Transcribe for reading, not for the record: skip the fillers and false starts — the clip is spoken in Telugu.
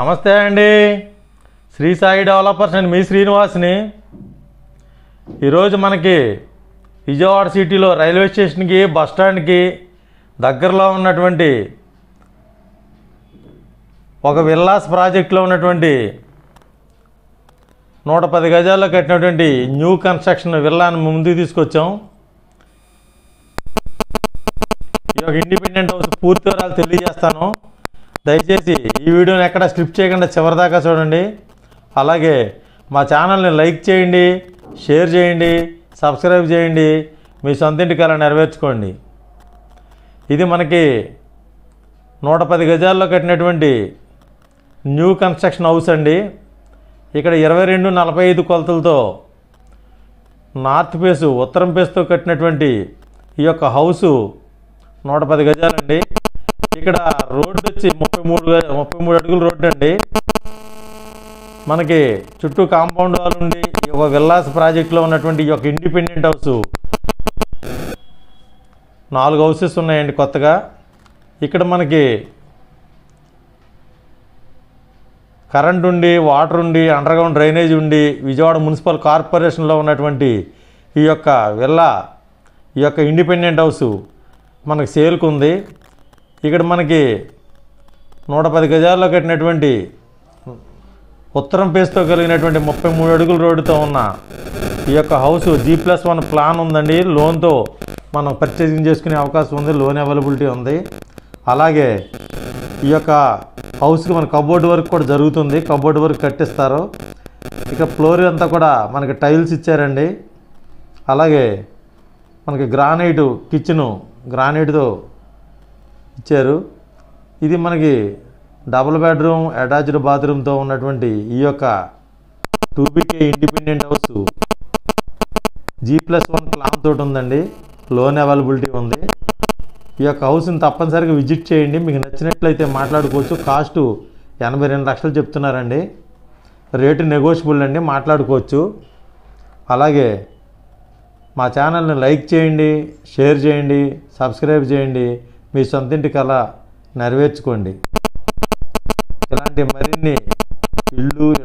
నమస్తే అండి. శ్రీ సాయి డెవలపర్స్ అండ్ మీ శ్రీనివాస్ని. ఈరోజు మనకి విజయవాడ సిటీలో రైల్వే స్టేషన్కి బస్ స్టాండ్కి దగ్గరలో ఉన్నటువంటి ఒక విల్లాస్ ప్రాజెక్టులో ఉన్నటువంటి 110 గజాల్లో కట్టినటువంటి న్యూ కన్స్ట్రక్షన్ విల్లాను ముందుకు తీసుకొచ్చాం. ఈ యొక్క ఇండిపెండెంట్ హౌస్ పూర్తి వివరాలు తెలియజేస్తాను. దయచేసి ఈ వీడియోని ఎక్కడ స్కిప్ చేయకుండా చివరిదాకా చూడండి. అలాగే మా ఛానల్ని లైక్ చేయండి, షేర్ చేయండి, సబ్స్క్రైబ్ చేయండి. మీ సొంతింటి కల నెరవేర్చుకోండి. ఇది మనకి 110 గజాల్లో కట్టినటువంటి న్యూ కన్స్ట్రక్షన్ హౌస్ అండి. ఇక్కడ 22-45 కొలతలతో నార్త్ ఫేసు ఉత్తరం ఫేస్తో కట్టినటువంటి ఈ యొక్క హౌసు 110 గజాలండి. ఇక్కడ రోడ్డు వచ్చి 33 అడుగుల రోడ్డు అండి. మనకి చుట్టూ కాంపౌండ్ వాల్ ఉండి ఈ యొక్క విల్లాస్ ప్రాజెక్టులో ఉన్నటువంటి ఈ యొక్క ఇండిపెండెంట్ హౌస్ 4 హౌసెస్ ఉన్నాయండి కొత్తగా. ఇక్కడ మనకి కరెంట్ ఉండి, వాటర్ ఉండి, అండర్గ్రౌండ్ డ్రైనేజ్ ఉండి, విజయవాడ మున్సిపల్ కార్పొరేషన్లో ఉన్నటువంటి ఈ యొక్క విల్లా, ఈ యొక్క ఇండిపెండెంట్ హౌస్ మనకి సేల్కు ఉంది. ఇక్కడ మనకి 110 గజాల్లో కట్టినటువంటి ఉత్తరం ఫేస్తో కలిగినటువంటి 33 అడుగుల రోడ్డుతో ఉన్న ఈ యొక్క హౌస్ G+1 ప్లాన్ ఉందండి. లోన్తో మనం పర్చేసింగ్ చేసుకునే అవకాశం ఉంది. లోన్ అవైలబిలిటీ ఉంది. అలాగే ఈ యొక్క హౌస్కి మన కబోర్డ్ వర్క్ కూడా జరుగుతుంది. కబోర్డ్ వర్క్ కట్టిస్తారు. ఇక ఫ్లోర్ అంతా కూడా మనకి టైల్స్ ఇచ్చారండి. అలాగే మనకి గ్రానైట్ కిచెను గ్రానైట్తో ఇచ్చారు. ఇది మనకి డబుల్ బెడ్రూమ్ అటాచ్డ్ బాత్రూమ్తో ఉన్నటువంటి ఈ యొక్క 2BK independent house G+1 plan తోటి ఉందండి. లోన్ అవైలబిలిటీ ఉంది. ఈ యొక్క హౌస్ని తప్పనిసరిగా విజిట్ చేయండి. మీకు నచ్చినట్లయితే మాట్లాడుకోవచ్చు. కాస్ట్ 82 లక్షలు చెప్తున్నారండి. రేటు నెగోషియబుల్ అండి, మాట్లాడుకోవచ్చు. అలాగే మా ఛానల్ని లైక్ చేయండి, షేర్ చేయండి, సబ్స్క్రైబ్ చేయండి. మీ సొంతింటి కల నెరవేర్చుకోండి. ఇలాంటి మరిన్ని ఇళ్ళు